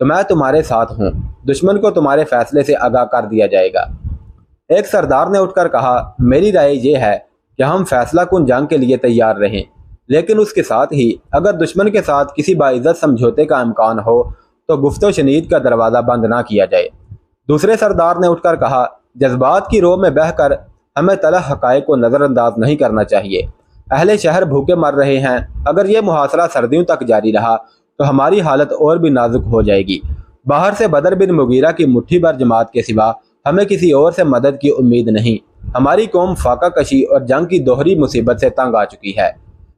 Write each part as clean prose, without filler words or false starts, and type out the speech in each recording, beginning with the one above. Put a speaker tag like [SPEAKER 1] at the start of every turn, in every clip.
[SPEAKER 1] تو میں تمہارے ساتھ ہوں، دشمن کو تمہارے فیصلے سے آگاہ کر دیا جائے گا۔ ایک سردار نے اٹھ کر کہا، میری رائے یہ ہے کہ ہم فیصلہ کن جنگ کے لیے تیار رہیں، لیکن اس کے ساتھ ہی اگر دشمن کے ساتھ کسی باعزت سمجھوتے کا امکان ہو تو گفت و شنید کا دروازہ بند نہ کیا جائے۔ دوسرے سردار نے اٹھ کر کہا، جذبات کی رو میں بہہ کر ہمیں تلخ حقائق کو نظر انداز نہیں کرنا چاہیے۔ اہل شہر بھوکے مر رہے ہیں، اگر یہ محاصرہ سردیوں تک جاری رہا تو ہماری حالت اور بھی نازک ہو جائے گی۔ باہر سے بدر بن مغیرہ کی مٹھی بھر جماعت کے سوا ہمیں کسی اور سے مدد کی امید نہیں۔ ہماری قوم فاقہ کشی اور جنگ کی دوہری مصیبت سے تنگ آ چکی ہے۔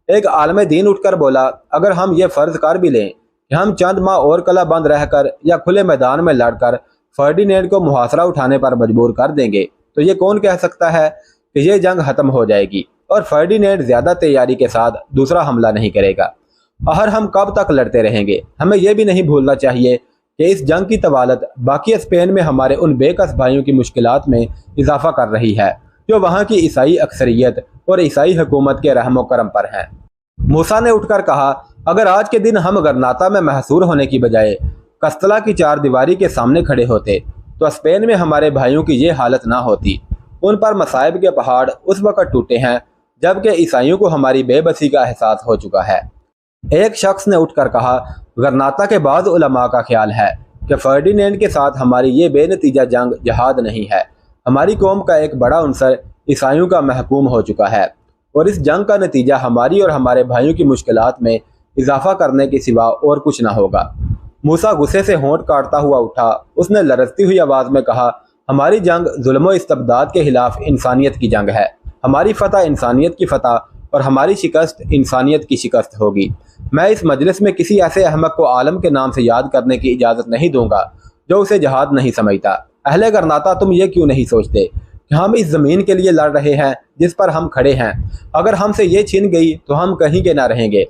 [SPEAKER 1] ایک عالم دین اٹھ کر بولا، اگر ہم یہ فرض کر بھی لیں کہ ہم چند ماہ اور قلعہ بند رہ کر یا کھلے میدان میں لڑ کر فرڈینینڈ کو محاصرہ اٹھانے پر مجبور کر دیں گے تو یہ کون کہہ سکتا ہے کہ یہ جنگ ختم ہو جائے گی اور فرڈینینڈ زیادہ تیاری کے ساتھ دوسرا حملہ نہیں کرے گا؟ آخر ہم کب تک لڑتے رہیں گے؟ ہمیں یہ بھی نہیں بھولنا چاہیے کہ اس جنگ کی طوالت باقی اسپین میں ہمارے ان بے کس بھائیوں کی مشکلات میں اضافہ کر رہی ہے جو وہاں کی عیسائی اکثریت اور عیسائی حکومت کے رحم و کرم پر ہیں۔ موسیٰ نے اٹھ کر کہا، اگر آج کے دن ہم غرناطہ میں محصور ہونے کی بجائے کستلا کی چار دیواری کے سامنے کھڑے ہوتے تو اسپین میں ہمارے بھائیوں کی یہ حالت نہ ہوتی۔ ان پر مصائب کے پہاڑ اس وقت ٹوٹے ہیں جبکہ عیسائیوں کو ہماری بے بسی کا احساس ہو چکا ہے۔ ایک شخص نے اٹھ کر کہا، غرناطہ کے بعض علماء کا خیال ہے کہ فرڈینینڈ کے ساتھ ہماری یہ بے نتیجہ جنگ جہاد نہیں ہے۔ ہماری قوم کا ایک بڑا عنصر عیسائیوں کا محکوم ہو چکا ہے اور اس جنگ کا نتیجہ ہماری اور ہمارے بھائیوں کی مشکلات میں اضافہ کرنے کے سوا اور کچھ نہ ہوگا۔ موسیٰ غصے سے ہونٹ کاٹتا ہوا اٹھا۔ اس نے لرزتی ہوئی آواز میں کہا، ہماری جنگ ظلم و استبداد کے خلاف انسانیت کی جنگ ہے۔ ہماری فتح انسانیت کی فتح اور ہماری شکست انسانیت کی شکست ہوگی۔ میں اس مجلس میں کسی ایسے احمق کو عالم کے نام سے یاد کرنے کی اجازت نہیں دوں گا جو اسے جہاد نہیں سمجھتا۔ اہل غرناطہ، تم یہ کیوں نہیں سوچتے کہ ہم اس زمین کے لیے لڑ رہے ہیں جس پر ہم کھڑے ہیں؟ اگر ہم سے یہ چھن گئی تو ہم کہیں کے نہ رہیں گے۔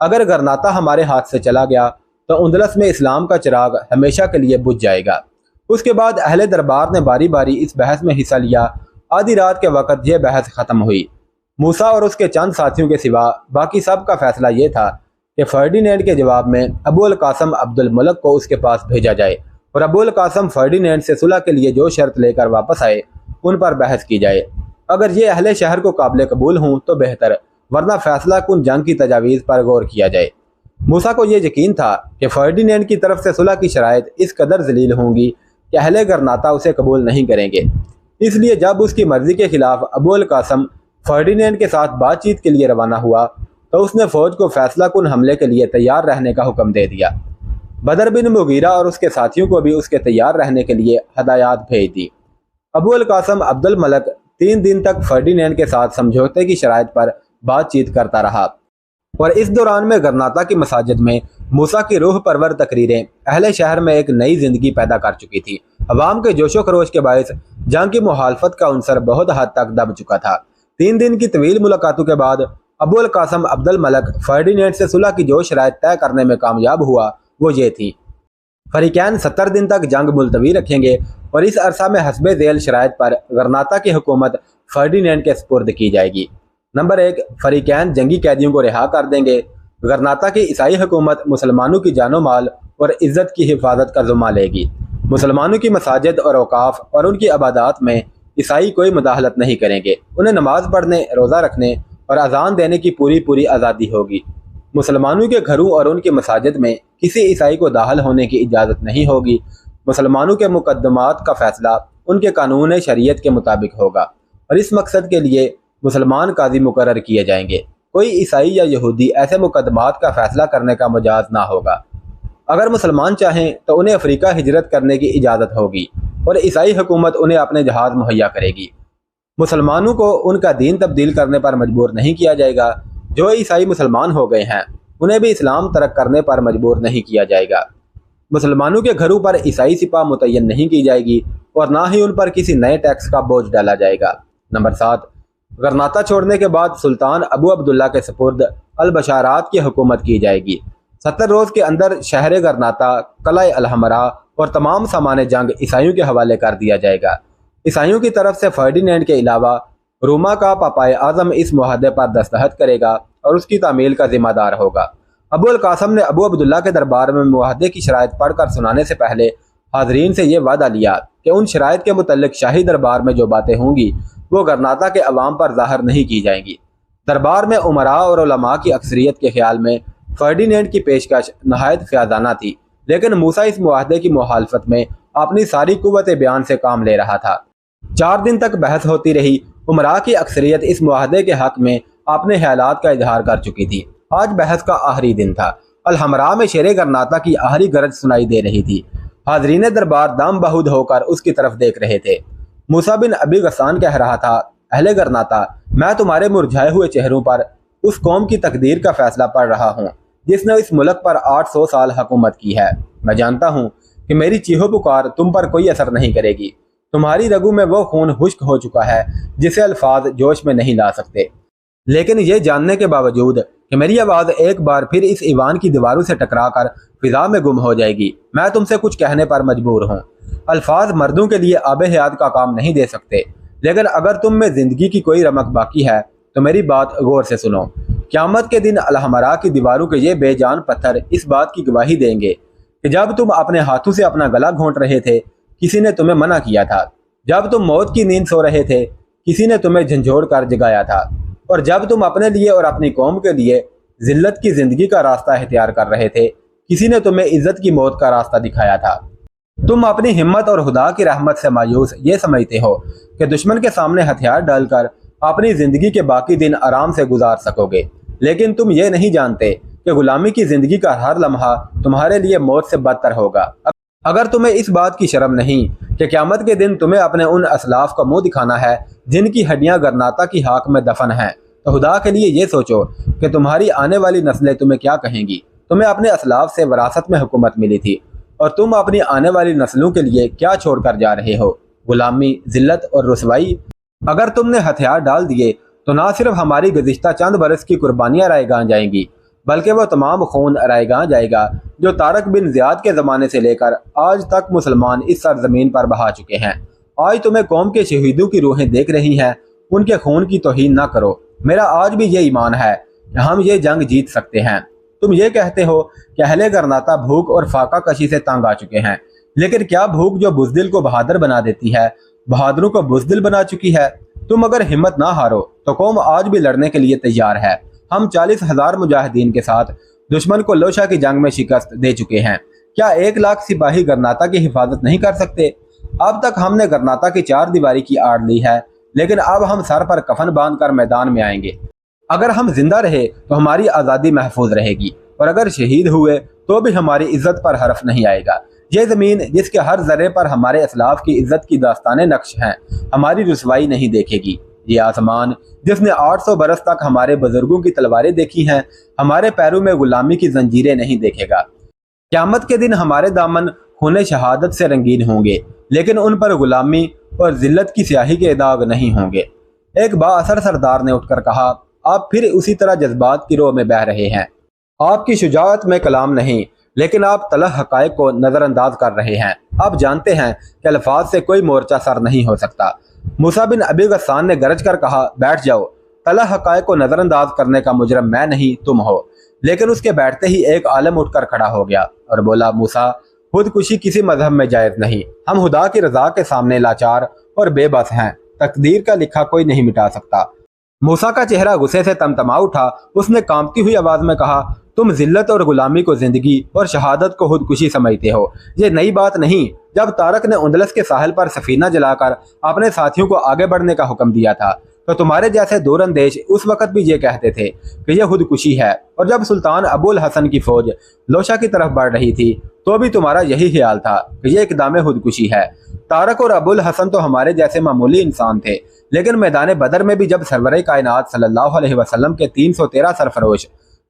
[SPEAKER 1] اگر غرناطہ ہمارے ہاتھ سے چلا گیا تو اندلس میں اسلام کا چراغ ہمیشہ کے لیے بجھ جائے گا۔ اس کے بعد اہل دربار نے باری باری اس بحث میں حصہ لیا۔ آدھی رات کے وقت یہ بحث ختم ہوئی۔ موسیٰ اور اس کے چند ساتھیوں کے سوا باقی سب کا فیصلہ یہ تھا کہ فرڈینینڈ کے جواب میں ابو القاسم عبد الملک کو اس کے پاس بھیجا جائے اور ابو القاسم فرڈینینڈ سے صلح کے لیے جو شرط لے کر واپس آئے ان پر بحث کی جائے۔ اگر یہ اہل شہر کو قابل قبول ہوں تو بہتر، ورنہ فیصلہ کن جنگ کی تجاویز پر غور کیا جائے۔ موسیٰ کو یہ یقین تھا کہ فرڈینینڈ کی طرف سے صلح کی شرائط اس قدر ذلیل ہوں گی کہ اہل غرناطہ اسے قبول نہیں کریں گے۔ اس لیے جب اس کی مرضی کے خلاف ابو القاسم فرڈینینڈ کے ساتھ بات چیت کے لیے روانہ ہوا تو اس نے فوج کو فیصلہ کن حملے کے لیے تیار رہنے کا حکم دے دیا۔ بدر بن مغیرہ اور اس کے ساتھیوں کو بھی اس کے تیار رہنے کے لیے ہدایات بھیج دی۔ ابو القاسم عبد الملک 3 دن تک فرڈینینڈ کے ساتھ سمجھوتے کی شرائط پر بات چیت کرتا رہا اور اس دوران میں غرناطہ کی مساجد میں موسیٰ کی روح پرور تقریریں اہل شہر میں ایک نئی زندگی پیدا کر چکی تھی۔ عوام کے جوش و خروش کے باعث جنگ کی مخالفت کا عنصر بہت حد تک دب چکا تھا۔ 3 دن کی طویل ملاقاتوں کے بعد ابو القاسم عبد الملک فرڈینینڈ سے صلح کی جو شرائط طے کرنے میں کامیاب ہوا وہ یہ تھی: فریقین 70 دن تک جنگ ملتوی رکھیں گے اور اس عرصہ میں حسب ذیل شرائط پر غرناطہ کی حکومت فرڈینینڈ کے سپرد کی جائے گی۔ نمبر 1، فریقین جنگی قیدیوں کو رہا کر دیں گے۔ غرناطہ کی عیسائی حکومت مسلمانوں کی جان و مال اور عزت کی حفاظت کا ذمہ لے گی۔ مسلمانوں کی مساجد اور اوقاف اور ان کی عبادات میں عیسائی کوئی مداخلت نہیں کریں گے۔ انہیں نماز پڑھنے، روزہ رکھنے اور اذان دینے کی پوری آزادی ہوگی۔ مسلمانوں کے گھروں اور ان کی مساجد میں کسی عیسائی کو داخل ہونے کی اجازت نہیں ہوگی۔ مسلمانوں کے مقدمات کا فیصلہ ان کے قانون شریعت کے مطابق ہوگا اور اس مقصد کے لیے مسلمان قاضی مقرر کیے جائیں گے۔ کوئی عیسائی یا یہودی ایسے مقدمات کا فیصلہ کرنے کا مجاز نہ ہوگا۔ اگر مسلمان چاہیں تو انہیں افریقہ ہجرت کرنے کی اجازت ہوگی اور عیسائی حکومت انہیں اپنے جہاز مہیا کرے گی۔ مسلمانوں کو ان کا دین تبدیل کرنے پر مجبور نہیں کیا جائے گا۔ جو عیسائی مسلمان ہو گئے ہیں انہیں بھی اسلام ترک کرنے پر مجبور نہیں کیا جائے گا۔ مسلمانوں کے گھروں پر عیسائی سپاہ متعین نہیں کی جائے گی اور نہ ہی ان پر کسی نئے ٹیکس کا بوجھ ڈالا جائے گا۔ نمبر 7، غرناطہ چھوڑنے کے بعد سلطان ابو عبداللہ کے سپرد البشارات کی حکومت کی جائے گی۔ 70 روز کے اندر شہر غرناطہ، قلعہ الحمراء اور تمام سامان جنگ عیسائیوں کے حوالے کر دیا جائے گا۔ عیسائیوں کی طرف سے فرڈینینڈ کے علاوہ روما کا پاپائے اعظم اس معاہدے پر دستخط کرے گا اور اس کی تعمیل کا ذمہ دار ہوگا۔ ابو القاسم نے ابو عبداللہ کے دربار میں معاہدے کی شرائط پڑھ کر سنانے سے پہلے حاضرین سے یہ وعدہ لیا کہ ان شرائط کے متعلق شاہی دربار میں جو باتیں ہوں گی وہ غرناطہ کے عوام پر ظاہر نہیں کی جائیں گی۔ دربار میں امراء اور علماء کی اکثریت کے خیال میں فرڈینینڈ کی پیشکش نہایت فیاضانہ تھی، لیکن موسیٰ اس معاہدے کی مخالفت میں اپنی ساری قوت بیان سے کام لے رہا تھا۔ 4 دن تک بحث ہوتی رہی۔ امراء کی اکثریت اس معاہدے کے حق میں اپنے خیالات کا اظہار کر چکی تھی۔ آج بحث کا آخری دن تھا۔ الحمراء میں شیر غرناطہ کی آخری گرج سنائی دے رہی تھی۔ حاضرین دربار دم بہود ہو کر اس کی طرف دیکھ رہے تھے۔ موسیٰ بن ابی غسان کہہ رہا تھا، اہل غرناطہ، میں تمہارے مرجھائے ہوئے چہروں پر اس قوم کی تقدیر کا فیصلہ پڑھ رہا ہوں جس نے اس ملک پر 800 سال حکومت کی ہے۔ میں جانتا ہوں کہ میری چیخو پکار تم پر کوئی اثر نہیں کرے گی۔ تمہاری رگوں میں وہ خون خشک ہو چکا ہے جسے الفاظ جوش میں نہیں لا سکتے، لیکن یہ جاننے کے باوجود کہ میری آواز ایک بار پھر اس ایوان کی دیواروں سے ٹکرا کر فضا میں گم ہو جائے گی، میں تم سے کچھ کہنے پر مجبور ہوں۔ الفاظ مردوں کے لیے آب حیات کا کام نہیں دے سکتے، لیکن اگر تم میں زندگی کی کوئی رمق باقی ہے تو میری بات غور سے سنو۔ قیامت کے دن الحمراء کی دیواروں کے یہ بے جان پتھر اس بات کی گواہی دیں گے کہ جب تم اپنے ہاتھوں سے اپنا گلا گھونٹ رہے تھے کسی نے تمہیں منع کیا تھا، جب تم موت کی نیند سو رہے تھے کسی نے تمہیں جھنجھوڑ کر جگایا تھا، اور جب تم اپنے لیے اور اپنی قوم کے لیے ذلت کی زندگی کا راستہ اختیار کر رہے تھے کسی نے تمہیں عزت کی موت کا راستہ دکھایا تھا۔ تم اپنی ہمت اور خدا کی رحمت سے مایوس یہ سمجھتے ہو کہ دشمن کے سامنے ہتھیار ڈال کر اپنی زندگی کے باقی دن آرام سے گزار سکو گے، لیکن تم یہ نہیں جانتے کہ غلامی کی زندگی کا ہر لمحہ تمہارے لیے موت سے بدتر ہوگا۔ اگر تمہیں اس بات کی شرم نہیں کہ قیامت کے دن تمہیں اپنے ان اسلاف کا منہ دکھانا ہے جن کی ہڈیاں غرناطہ کی خاک میں دفن ہیں، تو خدا کے لیے یہ سوچو کہ تمہاری آنے والی نسلیں تمہیں کیا کہیں گی۔ تمہیں اپنے اسلاف سے وراثت میں حکومت ملی تھی، اور تم اپنی آنے والی نسلوں کے لیے کیا چھوڑ کر جا رہے ہو؟ غلامی، ذلت اور رسوائی۔ اگر تم نے ہتھیار ڈال دیے تو نہ صرف ہماری گزشتہ چند برس کی قربانیاں رائے گاہ جائیں گی، بلکہ وہ تمام خون رائے گاہ جائے گا جو طارق بن زیاد کے زمانے سے لے کر آج تک مسلمان اس سرزمین پر بہا چکے ہیں۔ آج تمہیں قوم کے شہیدوں کی روحیں دیکھ رہی ہیں، ان کے خون کی توہین نہ کرو۔ میرا آج بھی یہ ایمان ہے کہ ہم یہ جنگ جیت سکتے ہیں۔ تم یہ کہتے ہو کہ اہل غرناطہ بھوک اور فاقہ کشی سے تنگ آ چکے ہیں، لیکن کیا بھوک جو بزدل کو بہادر بنا دیتی ہے بہادروں کو بزدل بنا چکی ہے؟ تم اگر ہمت نہ ہارو تو قوم آج بھی لڑنے کے لیے تیار ہے۔ ہم 40,000 مجاہدین کے ساتھ دشمن کو لوشا کی جنگ میں شکست دے چکے ہیں۔ کیا 1 لاکھ سپاہی غرناطہ کی حفاظت نہیں کر سکتے؟ اب تک ہم نے غرناطہ کی 4 دیواری کی آڑ لی ہے، لیکن اب ہم سر پر کفن باندھ کر میدان میں آئیں گے۔ اگر ہم زندہ رہے تو ہماری آزادی محفوظ رہے گی، اور اگر شہید ہوئے تو بھی ہماری عزت پر حرف نہیں آئے گا۔ یہ زمین جس کے ہر ذرے پر ہمارے اسلاف کی عزت کی داستانیں نقش ہیں ہماری رسوائی نہیں دیکھے گی۔ یہ آسمان جس نے 800 برس تک ہمارے بزرگوں کی تلواریں دیکھی ہیں ہمارے پیروں میں غلامی کی زنجیریں نہیں دیکھے گا۔ قیامت کے دن ہمارے دامن خون شہادت سے رنگین ہوں گے، لیکن ان پر غلامی اور ذلت کی سیاہی کے داغ نہیں ہوں گے۔ ایک با اثر سردار نے اٹھ کر کہا، آپ پھر اسی طرح جذبات کی رو میں بہہ رہے ہیں۔ آپ کی شجاعت میں کلام نہیں، لیکن آپ تلخ حقائق کو نظر انداز کر رہے ہیں۔ آپ جانتے ہیں کہ الفاظ سے کوئی مورچہ سر نہیں ہو سکتا۔ موسیٰ بن ابی غسان نے گرج کر کہا، بیٹھ جاؤ۔ تلخ حقائق کو نظر انداز کرنے کا مجرم میں نہیں تم ہو۔ لیکن اس کے بیٹھتے ہی ایک عالم اٹھ کر کھڑا ہو گیا اور بولا، موسیٰ، خودکشی کسی مذہب میں جائز نہیں۔ ہم خدا کی رضا کے سامنے لاچار اور بے بس ہیں۔ تقدیر کا لکھا کوئی نہیں مٹا سکتا۔ موسیٰ کا چہرہ غصے سے تمتما اٹھا۔ اس نے کانپتی ہوئی آواز میں کہا، تم ذلت اور غلامی کو زندگی اور شہادت کو خودکشی سمجھتے ہو۔ یہ نئی بات نہیں۔ جب طارق نے اندلس کے ساحل پر سفینہ جلا کر اپنے ساتھیوں کو آگے بڑھنے کا حکم دیا تھا تو تمہارے جیسے دور اندیش اس وقت بھی یہ کہتے تھے کہ یہ خودکشی ہے، اور جب سلطان ابو الحسن کی فوج لوشا کی طرف بڑھ رہی تھی تو بھی تمہارا یہی خیال تھا کہ یہ اقدام خودکشی ہے۔ طارق اور ابو الحسن تو ہمارے جیسے معمولی انسان تھے، لیکن میدان بدر میں بھی جب سرور کائنات صلی اللہ علیہ وسلم کے 313 سرفروش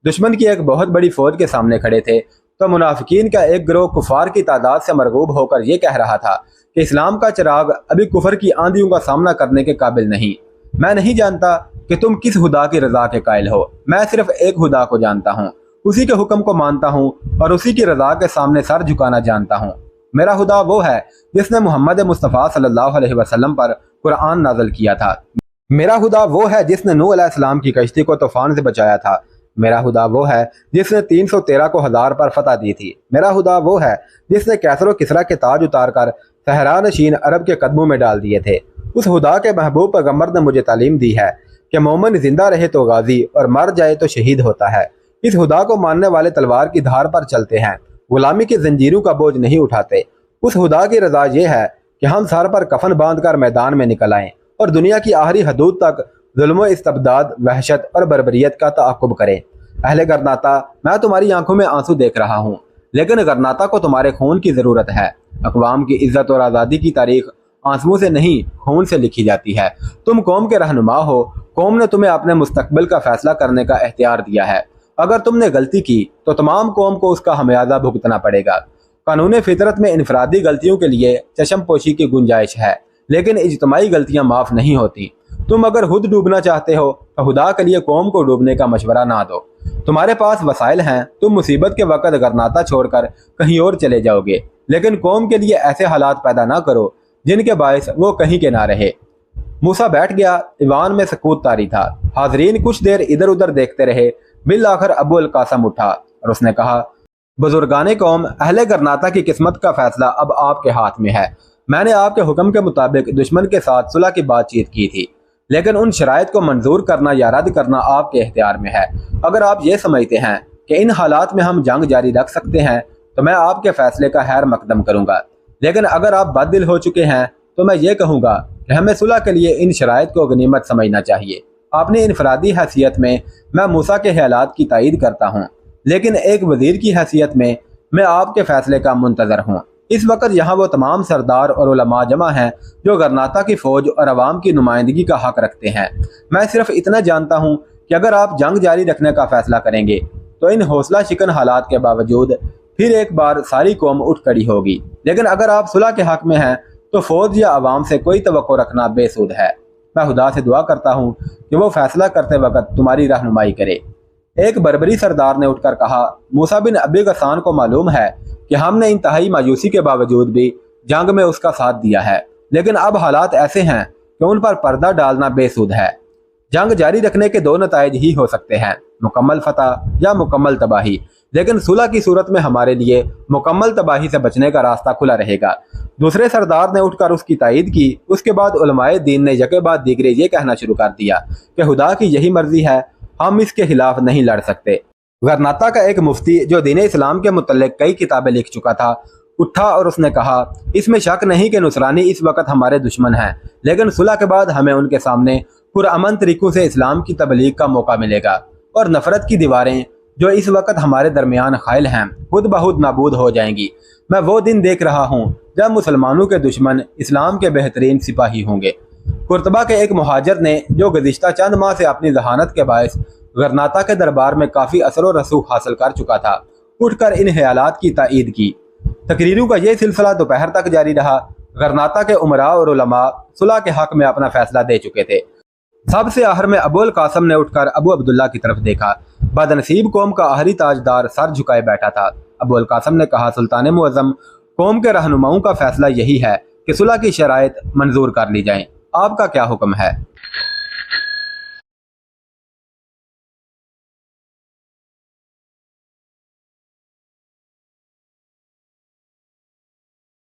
[SPEAKER 1] دشمن کی ایک بہت بڑی فوج کے سامنے کھڑے تھے تو منافقین کا ایک گروہ کفار کی تعداد سے مرغوب ہو کر یہ کہہ رہا تھا کہ اسلام کا چراغ ابھی کفر کی آندھیوں کا سامنا کرنے کے قابل نہیں۔ میں نہیں جانتا کہ تم کس خدا کی رضا کے قائل ہو، میں صرف ایک خدا کو جانتا ہوں، اسی کے حکم کو مانتا ہوں اور اسی کی رضا کے سامنے سر جھکانا جانتا ہوں۔ میرا خدا وہ ہے جس نے محمد مصطفیٰ صلی اللہ علیہ وسلم پر قرآن نازل کیا تھا۔ میرا خدا وہ ہے جس نے نوح علیہ السلام کی کشتی کو طوفان سے بچایا تھا۔ میرا خدا وہ ہے جس نے 313 کو 1000 پر فتح دی تھی۔ میرا خدا وہ ہے جس نے کیسر و کسرا کے تاج اتار کر صحرا نشین عرب کے قدموں میں ڈال دیے تھے۔ اس خدا کے محبوب پیغمبر نے مجھے تعلیم دی ہے کہ مومن زندہ رہے تو غازی اور مر جائے تو شہید ہوتا ہے۔ اس خدا کو ماننے والے تلوار کی دھار پر چلتے ہیں، غلامی کی زنجیروں کا بوجھ نہیں اٹھاتے۔ اس خدا کی رضا یہ ہے کہ ہم سر پر کفن باندھ کر میدان میں نکل آئیں اور دنیا کی آخری حدود تک ظلم و استبداد، وحشت اور بربریت کا تعاقب کریں۔ اہل غرناطہ، میں تمہاری آنکھوں میں آنسو دیکھ رہا ہوں، لیکن غرناطہ کو تمہارے خون کی ضرورت ہے۔ اقوام کی عزت اور آزادی کی تاریخ آنسوؤں سے نہیں، خون سے لکھی جاتی ہے۔ تم قوم کے رہنما ہو، قوم نے تمہیں اپنے مستقبل کا فیصلہ کرنے کا اختیار دیا ہے۔ اگر تم نے غلطی کی تو تمام قوم کو اس کا خمیازہ بھگتنا پڑے گا۔ قانون فطرت میں انفرادی غلطیوں کے لیے چشم پوشی کی گنجائش ہے، لیکن اجتماعی غلطیاں معاف نہیں ہوتی۔ تم اگر خود ڈوبنا چاہتے ہو تو خدا کے لیے قوم کو ڈوبنے کا مشورہ نہ دو۔ تمہارے پاس وسائل ہیں، تم مصیبت کے وقت غرناطہ چھوڑ کر کہیں اور چلے جاؤ گے، لیکن قوم کے لیے ایسے حالات پیدا نہ کرو جن کے باعث وہ کہیں کے نہ رہے۔ موسیٰ بیٹھ گیا، ایوان میں سکوت طاری تھا۔ حاضرین کچھ دیر ادھر ادھر دیکھتے رہے۔ بالآخر ابو القاسم اٹھا اور اس نے کہا، بزرگان قوم، اہل غرناطہ کی قسمت کا فیصلہ اب آپ کے ہاتھ میں ہے۔ میں نے آپ کے حکم کے مطابق دشمن کے ساتھ صلح کی بات چیت کی تھی، لیکن ان شرائط کو منظور کرنا یا رد کرنا آپ کے اختیار میں ہے۔ اگر آپ یہ سمجھتے ہیں کہ ان حالات میں ہم جنگ جاری رکھ سکتے ہیں تو میں آپ کے فیصلے کا خیر مقدم کروں گا، لیکن اگر آپ بد دل ہو چکے ہیں تو میں یہ کہوں گا کہ ہمیں صلح کے لیے ان شرائط کو غنیمت سمجھنا چاہیے۔ اپنی انفرادی حیثیت میں موسیٰ کے خیالات کی تائید کرتا ہوں، لیکن ایک وزیر کی حیثیت میں آپ کے فیصلے کا منتظر ہوں۔ اس وقت یہاں وہ تمام سردار اور علماء جمع ہیں جو غرناطہ کی فوج اور عوام کی نمائندگی کا حق رکھتے ہیں۔ میں صرف اتنا جانتا ہوں کہ اگر آپ جنگ جاری رکھنے کا فیصلہ کریں گے تو ان حوصلہ شکن حالات کے باوجود پھر ایک بار ساری قوم اٹھ کھڑی ہوگی، لیکن اگر آپ صلح کے حق میں ہیں تو فوج یا عوام سے کوئی توقع رکھنا بے سود ہے۔ میں خدا سے دعا کرتا ہوں کہ وہ فیصلہ کرتے وقت تمہاری رہنمائی کرے۔ ایک بربری سردار نے اٹھ کر کہا، موسیٰ بن ابی غسان کو معلوم ہے کہ ہم نے انتہائی مایوسی کے باوجود بھی جنگ میں اس کا ساتھ دیا ہے، لیکن اب حالات ایسے ہیں کہ ان پر پردہ ڈالنا بے سود ہے۔ جنگ جاری رکھنے کے دو نتائج ہی ہو سکتے ہیں، مکمل فتح یا مکمل تباہی، لیکن صلح کی صورت میں ہمارے لیے مکمل تباہی سے بچنے کا راستہ کھلا رہے گا۔ دوسرے سردار نے اٹھ کر اس کی تائید کی۔ اس کے بعد علماء دین نے یکے بعد دیگرے یہ کہنا شروع کر دیا کہ خدا کی یہی مرضی ہے، ہم اس کے خلاف نہیں لڑ سکتے۔ غرناطہ کا ایک مفتی جو دین اسلام کے متعلق کئی کتابیں لکھ چکا تھا اٹھا اور اس نے کہا، اس میں شک نہیں کہ نصرانی اس وقت ہمارے دشمن ہیں، لیکن صلح کے بعد ہمیں ان کے سامنے پرامن طریقوں سے اسلام کی تبلیغ کا موقع ملے گا، اور نفرت کی دیواریں جو اس وقت ہمارے درمیان خائل ہیں خود بخود نابود ہو جائیں گی۔ میں وہ دن دیکھ رہا ہوں جب مسلمانوں کے دشمن اسلام کے بہترین سپاہی ہوں گے۔ قرطبہ کے ایک مہاجر نے جو گزشتہ چند ماہ سے اپنی ذہانت کے باعث غرناطہ کے دربار میں کافی اثر و رسوخ حاصل کر چکا تھا، اٹھ کر ان خیالات کی تائید کی۔ تقریروں کا یہ سلسلہ دوپہر تک جاری رہا۔ غرناطہ کے امراء اور علماء صلح کے حق میں اپنا فیصلہ دے چکے تھے۔ سب سے آخر میں ابو القاسم نے اٹھ کر ابو عبداللہ کی طرف دیکھا۔ بدنصیب قوم کا آخری تاجدار سر جھکائے بیٹھا تھا۔ ابو القاسم نے کہا، سلطان معظم، قوم کے رہنماؤں کا فیصلہ یہی ہے کہ صلح کی شرائط منظور کر لی جائیں، آپ کا کیا حکم ہے؟